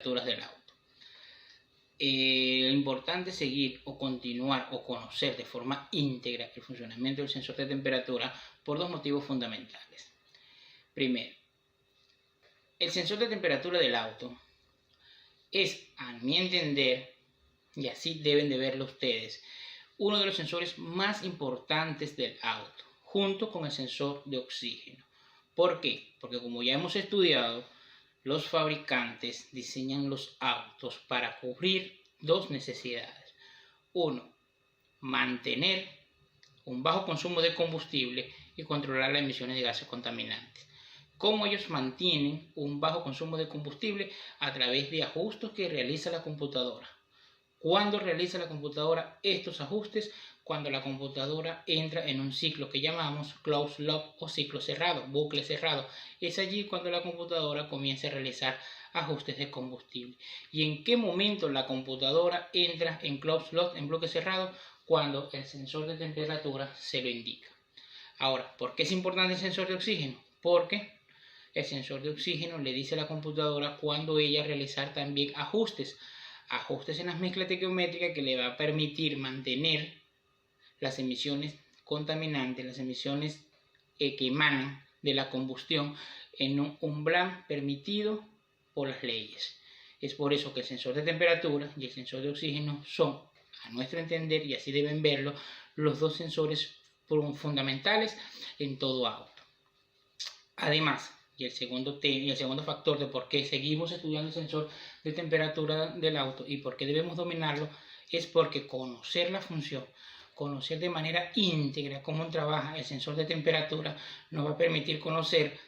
temperaturas del auto. Lo importante es seguir o continuar o conocer de forma íntegra el funcionamiento del sensor de temperatura por dos motivos fundamentales. Primero, el sensor de temperatura del auto es, a mi entender, y así deben de verlo ustedes, uno de los sensores más importantes del auto, junto con el sensor de oxígeno. ¿Por qué? Porque como ya hemos estudiado, los fabricantes diseñan los autos para cubrir dos necesidades. Uno, mantener un bajo consumo de combustible y controlar las emisiones de gases contaminantes. ¿Cómo ellos mantienen un bajo consumo de combustible? A través de ajustes que realiza la computadora. ¿Cuándo realiza la computadora estos ajustes? Cuando la computadora entra en un ciclo que llamamos closed loop o ciclo cerrado, bucle cerrado. Es allí cuando la computadora comienza a realizar ajustes de combustible. ¿Y en qué momento la computadora entra en closed loop, en bloque cerrado? Cuando el sensor de temperatura se lo indica. Ahora, ¿por qué es importante el sensor de oxígeno? Porque el sensor de oxígeno le dice a la computadora cuando ella realizar también ajustes en las mezclas estequiométricas que le va a permitir mantener las emisiones contaminantes, las emisiones que emanan de la combustión en un umbral permitido por las leyes. Es por eso que el sensor de temperatura y el sensor de oxígeno son, a nuestro entender, y así deben verlo, los dos sensores fundamentales en todo auto. Además, y el segundo factor de por qué seguimos estudiando el sensor de temperatura del auto y por qué debemos dominarlo, es porque conocer la función, conocer de manera íntegra cómo trabaja el sensor de temperatura, nos va a permitir conocer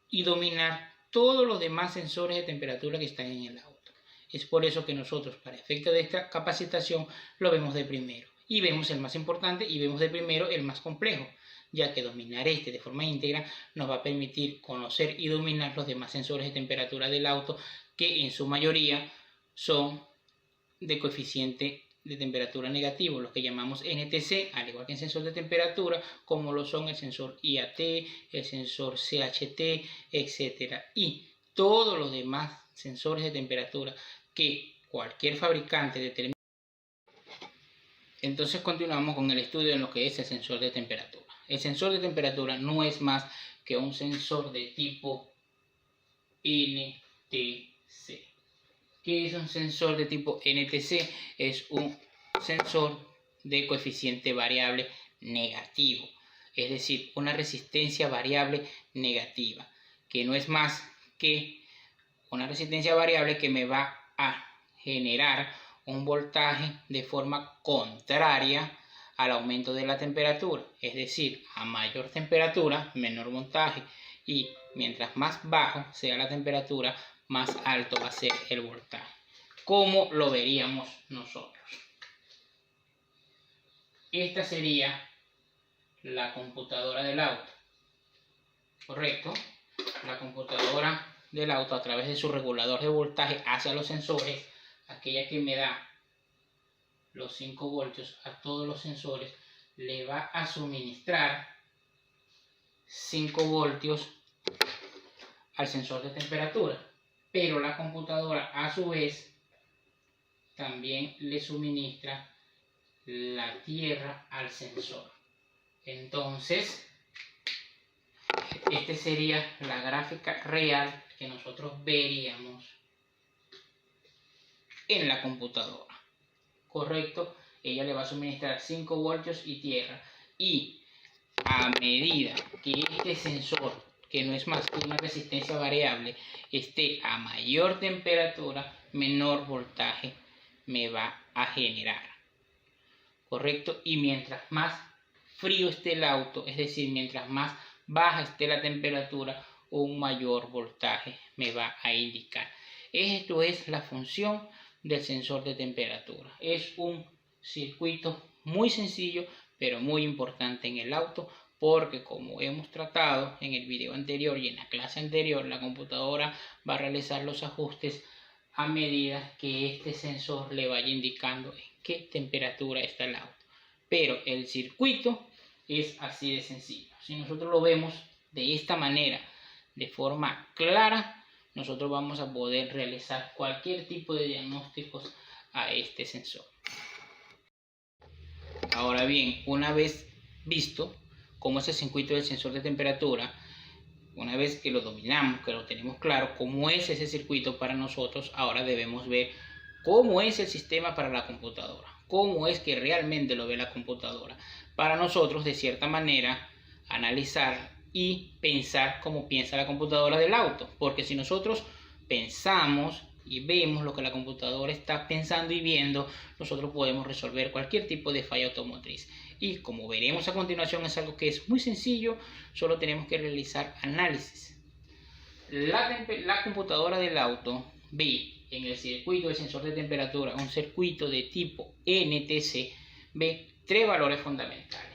y dominar todos los demás sensores de temperatura que están en el auto. Es por eso que nosotros, para efecto de esta capacitación, lo vemos de primero. Y vemos el más importante y vemos de primero el más complejo, ya que dominar este de forma íntegra nos va a permitir conocer y dominar los demás sensores de temperatura del auto, que en su mayoría son de coeficiente de temperatura negativo, los que llamamos NTC, al igual que el sensor de temperatura, como lo son el sensor IAT, el sensor CHT, etc. Y todos los demás sensores de temperatura que cualquier fabricante determina. Entonces continuamos con el estudio de lo que es el sensor de temperatura. El sensor de temperatura no es más que un sensor de tipo NTC. ¿Qué es un sensor de tipo NTC? Es un sensor de coeficiente variable negativo, es decir, una resistencia variable negativa, que no es más que una resistencia variable que me va a generar un voltaje de forma contraria al aumento de la temperatura, es decir, a mayor temperatura, menor voltaje, y mientras más bajo sea la temperatura, más alto va a ser el voltaje. ¿Cómo lo veríamos nosotros? Esta sería la computadora del auto, ¿correcto? La computadora del auto, a través de su regulador de voltaje hacia los sensores, aquella que me da los 5 voltios a todos los sensores, le va a suministrar 5 voltios al sensor de temperatura, pero la computadora a su vez también le suministra la tierra al sensor. Entonces, esta sería la gráfica real que nosotros veríamos en la computadora, ¿correcto? Ella le va a suministrar 5 voltios y tierra, y a medida que este sensor, que no es más que una resistencia variable, esté a mayor temperatura, menor voltaje me va a generar, ¿correcto? Y mientras más frío esté el auto, es decir, mientras más baja esté la temperatura, un mayor voltaje me va a indicar. Esto es la función del sensor de temperatura. Es un circuito muy sencillo, pero muy importante en el auto, porque como hemos tratado en el video anterior y en la clase anterior, la computadora va a realizar los ajustes a medida que este sensor le vaya indicando en qué temperatura está el auto. Pero el circuito es así de sencillo. Si nosotros lo vemos de esta manera, de forma clara, nosotros vamos a poder realizar cualquier tipo de diagnósticos a este sensor. Ahora bien, una vez visto cómo es el circuito del sensor de temperatura, una vez que lo dominamos, que lo tenemos claro, cómo es ese circuito para nosotros, ahora debemos ver cómo es el sistema para la computadora, cómo es que realmente lo ve la computadora, para nosotros de cierta manera analizar y pensar como piensa la computadora del auto, porque si nosotros pensamos y vemos lo que la computadora está pensando y viendo, nosotros podemos resolver cualquier tipo de falla automotriz. Y como veremos a continuación, es algo que es muy sencillo, solo tenemos que realizar análisis. La computadora del auto ve en el circuito de sensor de temperatura, un circuito de tipo NTC, ve tres valores fundamentales.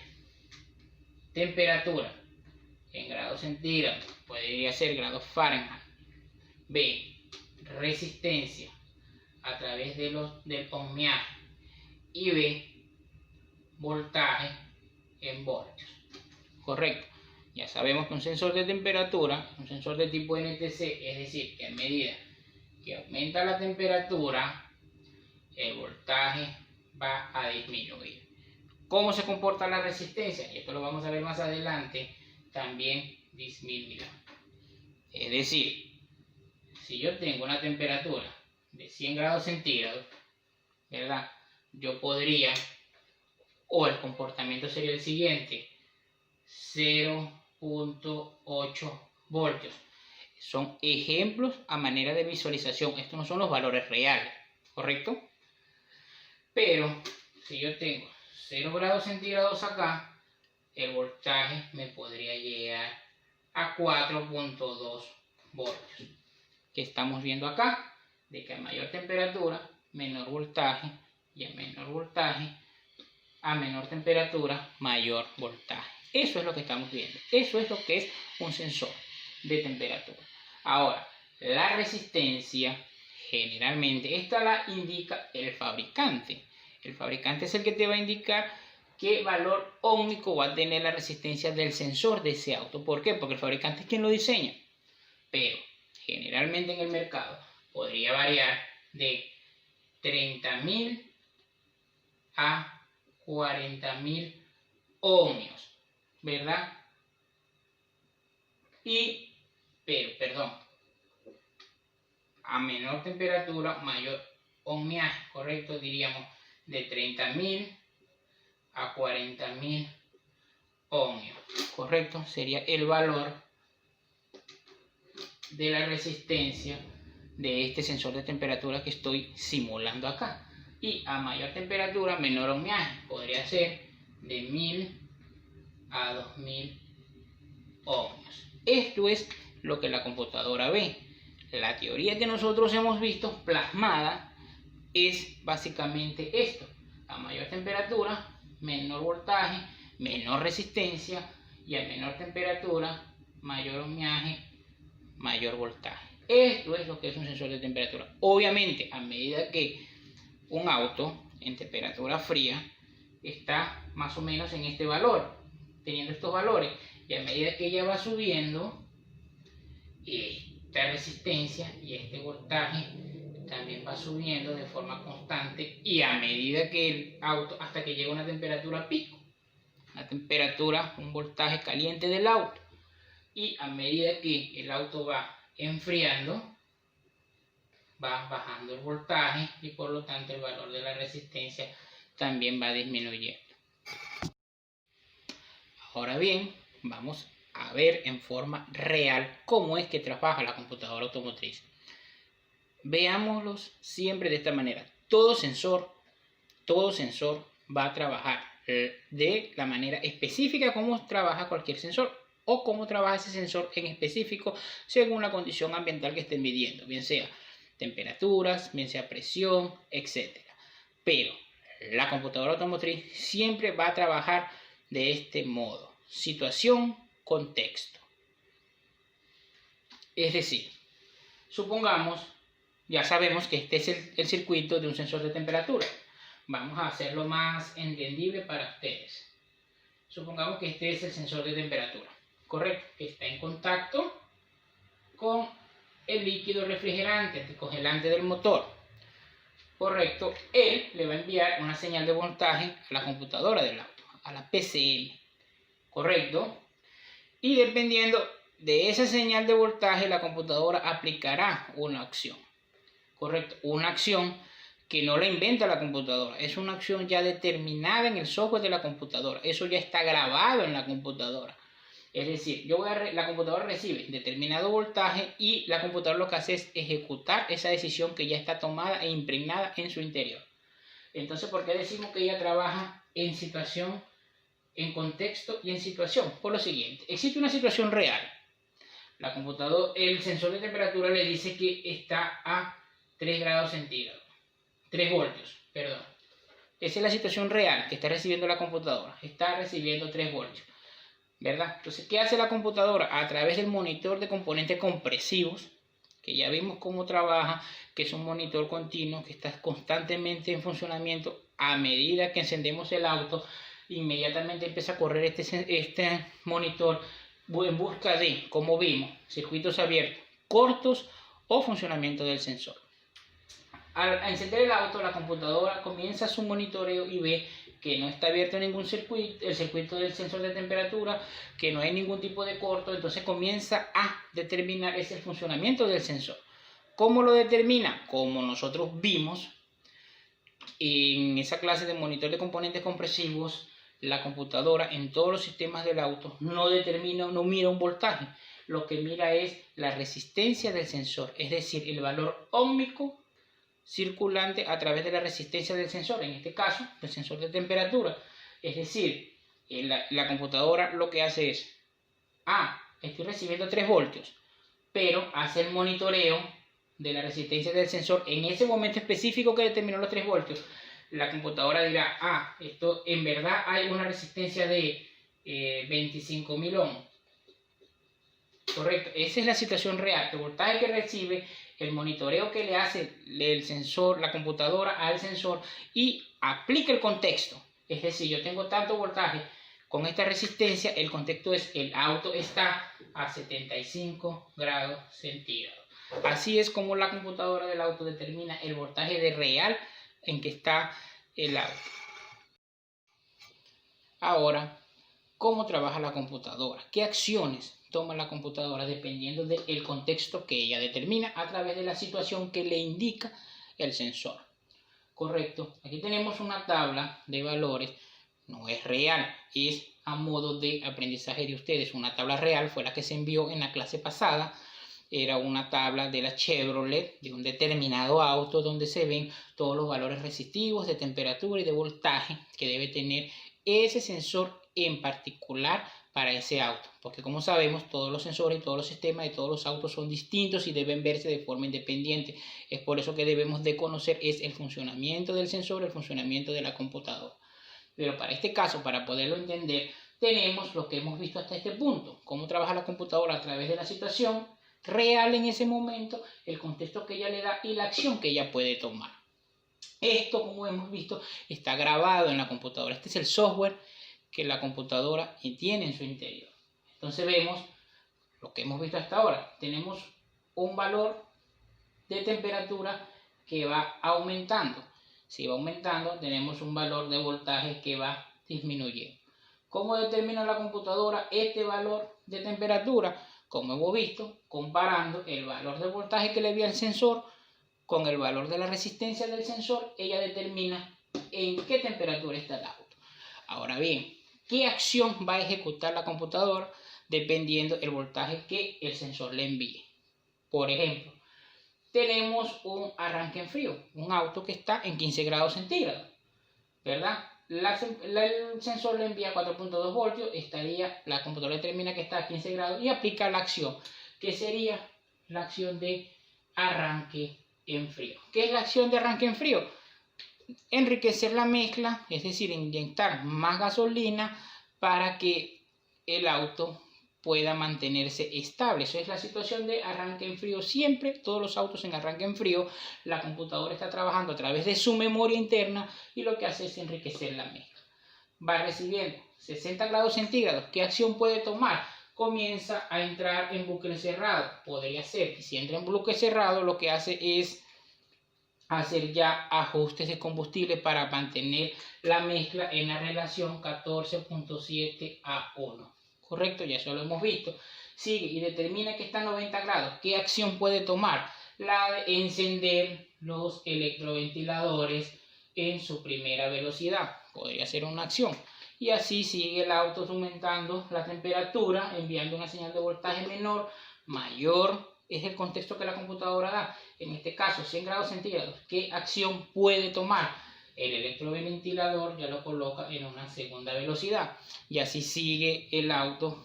Temperatura en grados centígrados, podría ser grados Fahrenheit. B, resistencia a través del ohmiaje. Y B, voltaje en voltios. Correcto. Ya sabemos que un sensor de temperatura, un sensor de tipo NTC, es decir, que a medida que aumenta la temperatura, el voltaje va a disminuir. ¿Cómo se comporta la resistencia? Y esto lo vamos a ver más adelante, también disminuirá. Es decir, si yo tengo una temperatura de 100 grados centígrados, ¿verdad? Yo podría, o el comportamiento sería el siguiente, 0.8 voltios. Son ejemplos a manera de visualización. Estos no son los valores reales, ¿correcto? Pero si yo tengo 0 grados centígrados acá, el voltaje me podría llegar a 4.2 voltios. Que estamos viendo acá, de que a mayor temperatura, menor voltaje, y a menor voltaje, a menor temperatura, mayor voltaje. Eso es lo que estamos viendo. Eso es lo que es un sensor de temperatura. Ahora, la resistencia, generalmente, esta la indica el fabricante. El fabricante es el que te va a indicar qué valor óhmico va a tener la resistencia del sensor de ese auto. ¿Por qué? Porque el fabricante es quien lo diseña. Pero, generalmente en el mercado, podría variar de 30.000 a 40.000 ohmios, ¿verdad? Perdón, a menor temperatura, mayor ohmiaje, correcto, diríamos de 30.000 a 40.000 ohmios, correcto, sería el valor de la resistencia de este sensor de temperatura que estoy simulando acá. Y a mayor temperatura, menor ohmiaje, podría ser de 1000 a 2000 ohmios. Esto es lo que la computadora ve. La teoría que nosotros hemos visto plasmada es básicamente esto: a mayor temperatura, menor voltaje, menor resistencia, y a menor temperatura, mayor ohmiaje, mayor voltaje. Esto es lo que es un sensor de temperatura. Obviamente, a medida que un auto en temperatura fría está más o menos en este valor, teniendo estos valores, y a medida que ella va subiendo, esta resistencia y este voltaje también va subiendo de forma constante, y a medida que el auto, hasta que llega a una temperatura pico, una temperatura, un voltaje caliente del auto, y a medida que el auto va enfriando, va bajando el voltaje y por lo tanto el valor de la resistencia también va disminuyendo. Ahora bien, vamos a ver en forma real cómo es que trabaja la computadora automotriz. Veámoslos siempre de esta manera. Todo sensor va a trabajar de la manera específica como trabaja cualquier sensor, o cómo trabaja ese sensor en específico según la condición ambiental que estén midiendo, bien sea temperaturas, bien sea presión, etc. Pero la computadora automotriz siempre va a trabajar de este modo: situación, contexto. Es decir, supongamos, ya sabemos que este es el circuito de un sensor de temperatura. Vamos a hacerlo más entendible para ustedes. Supongamos que este es el sensor de temperatura, correcto, que está en contacto con el líquido refrigerante, anticongelante del motor, correcto, él le va a enviar una señal de voltaje a la computadora del auto, a la PCM, correcto, y dependiendo de esa señal de voltaje la computadora aplicará una acción, correcto, una acción que no la inventa la computadora, es una acción ya determinada en el software de la computadora, eso ya está grabado en la computadora. Es decir, la computadora recibe determinado voltaje y la computadora lo que hace es ejecutar esa decisión que ya está tomada e impregnada en su interior. Entonces, ¿por qué decimos que ella trabaja en situación, en contexto y en situación? Por lo siguiente, existe una situación real. El sensor de temperatura le dice que está a 3 grados centígrados, 3 voltios, perdón. Esa es la situación real que está recibiendo la computadora, está recibiendo 3 voltios. ¿Verdad? Entonces, ¿qué hace la computadora? A través del monitor de componentes compresivos, que ya vimos cómo trabaja, que es un monitor continuo que está constantemente en funcionamiento. A medida que encendemos el auto, inmediatamente empieza a correr este monitor en busca de, como vimos, circuitos abiertos, cortos o funcionamiento del sensor. Al encender el auto, la computadora comienza su monitoreo y ve que no está abierto ningún circuito, el circuito del sensor de temperatura, que no hay ningún tipo de corto, entonces comienza a determinar ese funcionamiento del sensor. ¿Cómo lo determina? Como nosotros vimos en esa clase de monitor de componentes compresivos, la computadora en todos los sistemas del auto no mira un voltaje, lo que mira es la resistencia del sensor, es decir, el valor óhmico circulante a través de la resistencia del sensor, en este caso el sensor de temperatura. Es decir, la computadora lo que hace es, estoy recibiendo 3 voltios, pero hace el monitoreo de la resistencia del sensor en ese momento específico que determinó los 3 voltios. La computadora dirá, esto en verdad hay una resistencia de 25.000 ohms. Correcto, esa es la situación real, el voltaje que recibe, el monitoreo que le hace el sensor, la computadora al sensor y aplica el contexto. Es decir, yo tengo tanto voltaje con esta resistencia, el contexto es el auto está a 75 grados centígrados. Así es como la computadora del auto determina el voltaje real en que está el auto. Ahora, ¿cómo trabaja la computadora? ¿Qué acciones toma la computadora dependiendo del contexto que ella determina a través de la situación que le indica el sensor? Correcto, aquí tenemos una tabla de valores, no es real, es a modo de aprendizaje de ustedes. Una tabla real fue la que se envió en la clase pasada, era una tabla de la Chevrolet de un determinado auto donde se ven todos los valores resistivos de temperatura y de voltaje que debe tener ese sensor en particular para ese auto, porque como sabemos todos los sensores y todos los sistemas de todos los autos son distintos y deben verse de forma independiente. Es por eso que debemos de conocer es el funcionamiento del sensor, el funcionamiento de la computadora. Pero para este caso, para poderlo entender, tenemos lo que hemos visto hasta este punto, cómo trabaja la computadora a través de la situación real en ese momento, el contexto que ella le da y la acción que ella puede tomar. Esto, como hemos visto, está grabado en la computadora. Este es el software que la computadora tiene en su interior. Entonces vemos lo que hemos visto hasta ahora. Tenemos un valor de temperatura que va aumentando. Si va aumentando, tenemos un valor de voltaje que va disminuyendo. ¿Cómo determina la computadora este valor de temperatura? Como hemos visto, comparando el valor de voltaje que le dio el sensor con el valor de la resistencia del sensor, ella determina en qué temperatura está el auto. Ahora bien, ¿qué acción va a ejecutar la computadora dependiendo del voltaje que el sensor le envíe? Por ejemplo, tenemos un arranque en frío, un auto que está en 15 grados centígrados, ¿verdad? El sensor le envía 4.2 voltios, la computadora determina que está a 15 grados y aplica la acción, que sería la acción de arranque en frío. ¿Qué es la acción de arranque en frío? Enriquecer la mezcla, es decir, inyectar más gasolina para que el auto pueda mantenerse estable. Eso es la situación de arranque en frío. Siempre, todos los autos en arranque en frío, la computadora está trabajando a través de su memoria interna y lo que hace es enriquecer la mezcla. Va recibiendo 60 grados centígrados. ¿Qué acción puede tomar? comienza a entrar en bucle cerrado. Podría ser que si entra en bucle cerrado, lo que hace es hacer ya ajustes de combustible para mantener la mezcla en la relación 14.7 a 1. Correcto, ya eso lo hemos visto. Sigue y determina que está a 90 grados. ¿Qué acción puede tomar? La de encender los electroventiladores en su primera velocidad. Podría ser una acción. Y así sigue el auto aumentando la temperatura, enviando una señal de voltaje menor, mayor. Es el contexto que la computadora da. En este caso, 100 grados centígrados. ¿Qué acción puede tomar? El electroventilador ya lo coloca en una segunda velocidad. Y así sigue el auto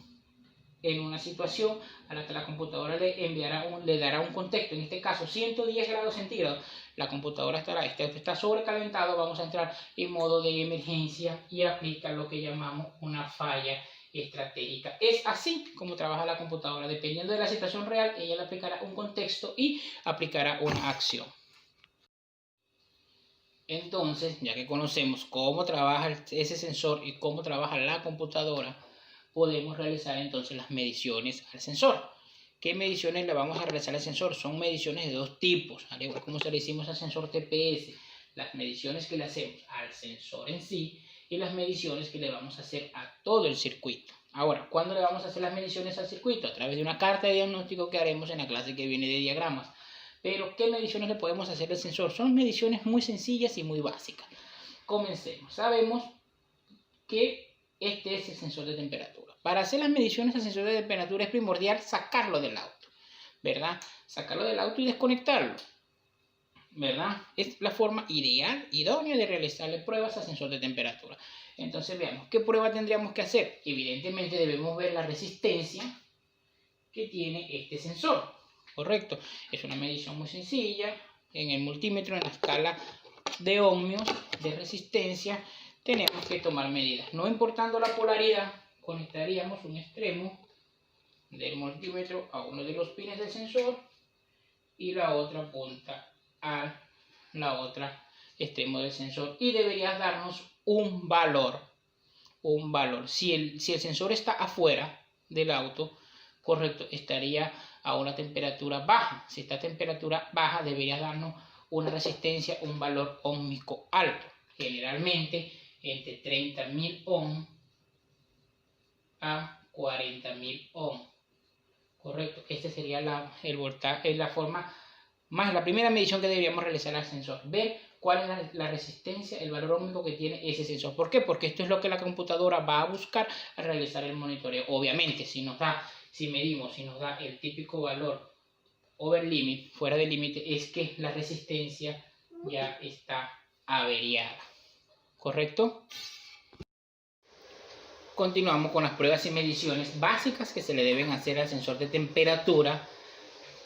en una situación a la que la computadora le dará un contexto. En este caso, 110 grados centígrados. La computadora está sobrecalentado. Vamos a entrar en modo de emergencia y aplica lo que llamamos una falla estratégica. Es así como trabaja la computadora. Dependiendo de la situación real, ella le aplicará un contexto y aplicará una acción. Entonces, ya que conocemos cómo trabaja ese sensor y cómo trabaja la computadora, podemos realizar entonces las mediciones al sensor. ¿Qué mediciones le vamos a realizar al sensor? Son mediciones de dos tipos, al igual como se le hicimos al sensor TPS. Las mediciones que le hacemos al sensor en sí y las mediciones que le vamos a hacer a todo el circuito. Ahora, ¿cuándo le vamos a hacer las mediciones al circuito? A través de una carta de diagnóstico que haremos en la clase que viene de diagramas. Pero, ¿qué mediciones le podemos hacer al sensor? Son mediciones muy sencillas y muy básicas. Comencemos. Sabemos que este es el sensor de temperatura. Para hacer las mediciones al sensor de temperatura es primordial sacarlo del auto, ¿verdad? Sacarlo del auto y desconectarlo, ¿verdad? Es la forma ideal, idónea de realizarle pruebas al sensor de temperatura. Entonces veamos, ¿qué prueba tendríamos que hacer? Evidentemente debemos ver la resistencia que tiene este sensor, ¿correcto? Es una medición muy sencilla. En el multímetro, en la escala de ohmios de resistencia, tenemos que tomar medidas. No importando la polaridad, conectaríamos un extremo del multímetro a uno de los pines del sensor y la otra punta a la otra extremo del sensor, y debería darnos un valor. Si el sensor está afuera del auto, correcto, estaría a una temperatura baja. Si está a temperatura baja, debería darnos una resistencia, un valor óhmico alto, generalmente entre 30.000 ohm a 40.000 ohm. Correcto, esta sería la primera medición que deberíamos realizar al sensor. Ver cuál es la resistencia, el valor óhmico que tiene ese sensor. ¿Por qué? Porque esto es lo que la computadora va a buscar al realizar el monitoreo. Obviamente, si nos da el típico valor over limit, fuera del límite, es que la resistencia ya está averiada. ¿Correcto? Continuamos con las pruebas y mediciones básicas que se le deben hacer al sensor de temperatura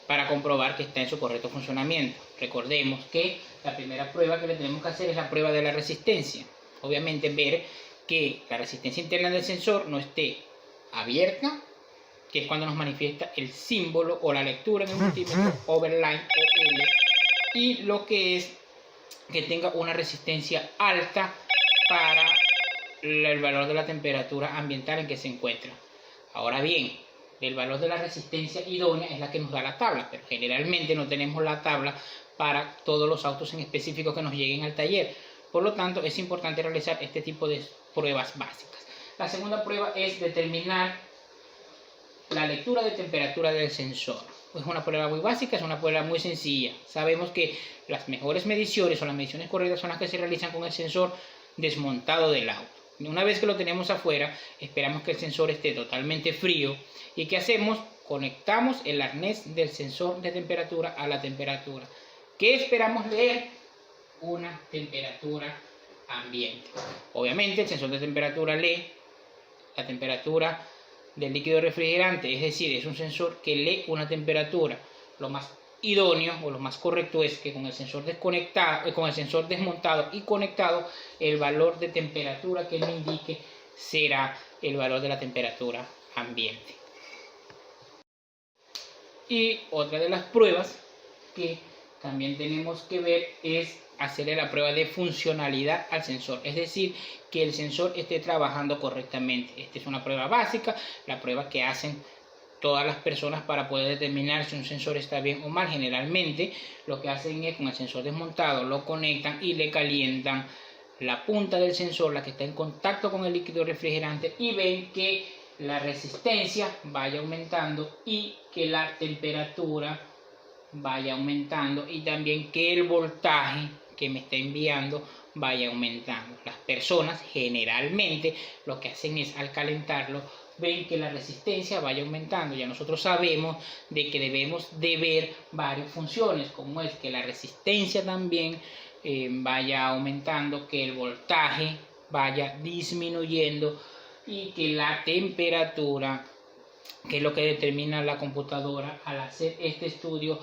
para comprobar que está en su correcto funcionamiento. Recordemos que la primera prueba que le tenemos que hacer es la prueba de la resistencia. Obviamente ver que la resistencia interna del sensor no esté abierta, que es cuando nos manifiesta el símbolo o la lectura en el multímetro overline o L, y lo que es que tenga una resistencia alta para el valor de la temperatura ambiental en que se encuentra. Ahora bien, el valor de la resistencia idónea es la que nos da la tabla, pero generalmente no tenemos la tabla para todos los autos en específico que nos lleguen al taller. Por lo tanto, es importante realizar este tipo de pruebas básicas. La segunda prueba es determinar la lectura de temperatura del sensor. Es una prueba muy básica, es una prueba muy sencilla. Sabemos que las mejores mediciones o las mediciones correctas son las que se realizan con el sensor desmontado del auto. Una vez que lo tenemos afuera, esperamos que el sensor esté totalmente frío. ¿Y qué hacemos? Conectamos el arnés del sensor de temperatura a la temperatura. ¿Qué esperamos leer? Una temperatura ambiente. Obviamente el sensor de temperatura lee la temperatura del líquido refrigerante, es decir, es un sensor que lee una temperatura. Lo más idóneo o lo más correcto es que con el sensor desmontado y conectado, el valor de temperatura que me indique será el valor de la temperatura ambiente. Y otra de las pruebas que también tenemos que ver es hacerle la prueba de funcionalidad al sensor, es decir, que el sensor esté trabajando correctamente. Esta es una prueba básica, la prueba que hacen todas las personas para poder determinar si un sensor está bien o mal. Generalmente lo que hacen es, con el sensor desmontado, lo conectan y le calientan la punta del sensor, la que está en contacto con el líquido refrigerante, y ven que la resistencia vaya aumentando y que la temperatura vaya aumentando, y también que el voltaje que me está enviando vaya aumentando. Las personas generalmente lo que hacen es, al calentarlo, ven que la resistencia vaya aumentando. Ya nosotros sabemos de que debemos de ver varias funciones, como es que la resistencia también vaya aumentando, que el voltaje vaya disminuyendo y que la temperatura, que es lo que determina la computadora al hacer este estudio,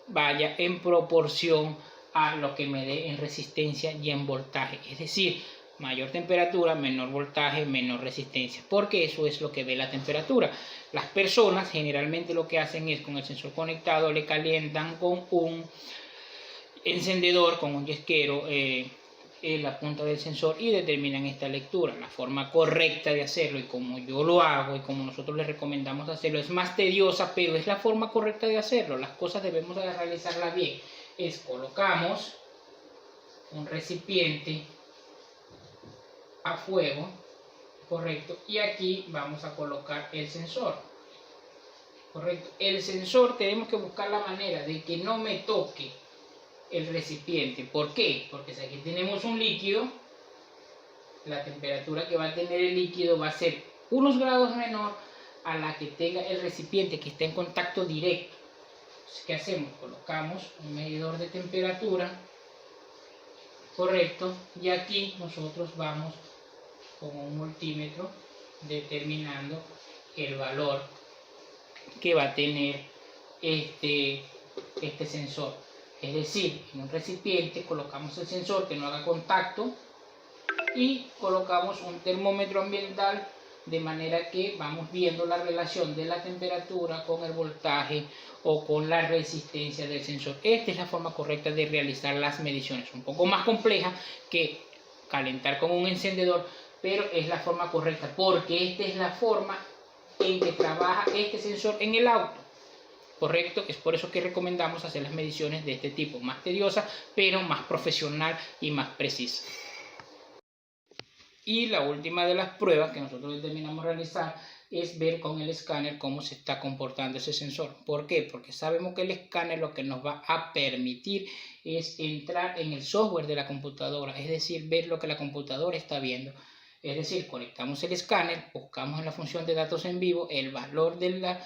vaya en proporción a lo que me dé en resistencia y en voltaje. Es decir, mayor temperatura, menor voltaje, menor resistencia, porque eso es lo que ve la temperatura. Las personas generalmente lo que hacen es, con el sensor conectado, le calientan con un encendedor, con un yesquero, la punta del sensor, y determinan esta lectura. La forma correcta de hacerlo, y como yo lo hago y como nosotros les recomendamos hacerlo, es más tediosa, pero es la forma correcta de hacerlo. Las cosas debemos de realizarlas bien. Es, colocamos un recipiente a fuego, correcto, y aquí vamos a colocar el sensor, correcto. El sensor tenemos que buscar la manera de que no me toque el recipiente. ¿Por qué? Porque si aquí tenemos un líquido, la temperatura que va a tener el líquido va a ser unos grados menor a la que tenga el recipiente que está en contacto directo. Entonces, ¿qué hacemos? Colocamos un medidor de temperatura, correcto, y aquí nosotros vamos con un multímetro determinando el valor que va a tener este sensor. Es decir, en un recipiente colocamos el sensor que no haga contacto y colocamos un termómetro ambiental, de manera que vamos viendo la relación de la temperatura con el voltaje o con la resistencia del sensor. Esta es la forma correcta de realizar las mediciones, un poco más compleja que calentar con un encendedor, pero es la forma correcta, porque esta es la forma en que trabaja este sensor en el auto. Correcto, es por eso que recomendamos hacer las mediciones de este tipo, más tediosa, pero más profesional y más precisa. Y la última de las pruebas que nosotros determinamos realizar es ver con el escáner cómo se está comportando ese sensor. ¿Por qué? Porque sabemos que el escáner lo que nos va a permitir es entrar en el software de la computadora, es decir, ver lo que la computadora está viendo. Es decir, conectamos el escáner, buscamos en la función de datos en vivo el valor del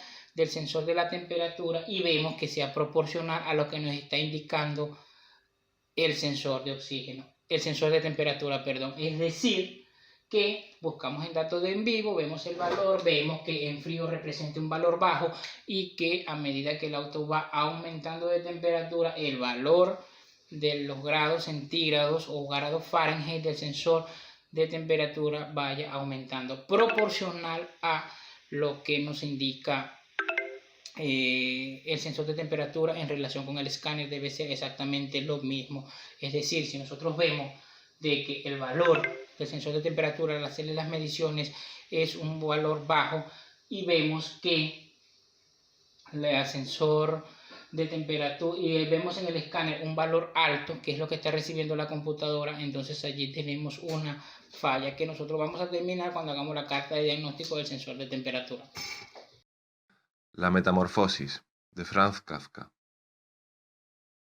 sensor de la temperatura y vemos que sea proporcional a lo que nos está indicando el sensor de oxígeno, el sensor de temperatura, perdón. Es decir, que buscamos en datos de en vivo, vemos el valor, vemos que en frío representa un valor bajo, y que a medida que el auto va aumentando de temperatura, el valor de los grados centígrados o grados Fahrenheit del sensor de temperatura vaya aumentando, proporcional a lo que nos indica el sensor de temperatura en relación con el escáner. Debe ser exactamente lo mismo. Es decir, si nosotros vemos de que el valor del sensor de temperatura al hacerle las mediciones es un valor bajo, y vemos que el sensor de temperatura, y vemos en el escáner un valor alto, que es lo que está recibiendo la computadora, entonces allí tenemos una falla que nosotros vamos a determinar cuando hagamos la carta de diagnóstico del sensor de temperatura. La metamorfosis, de Franz Kafka.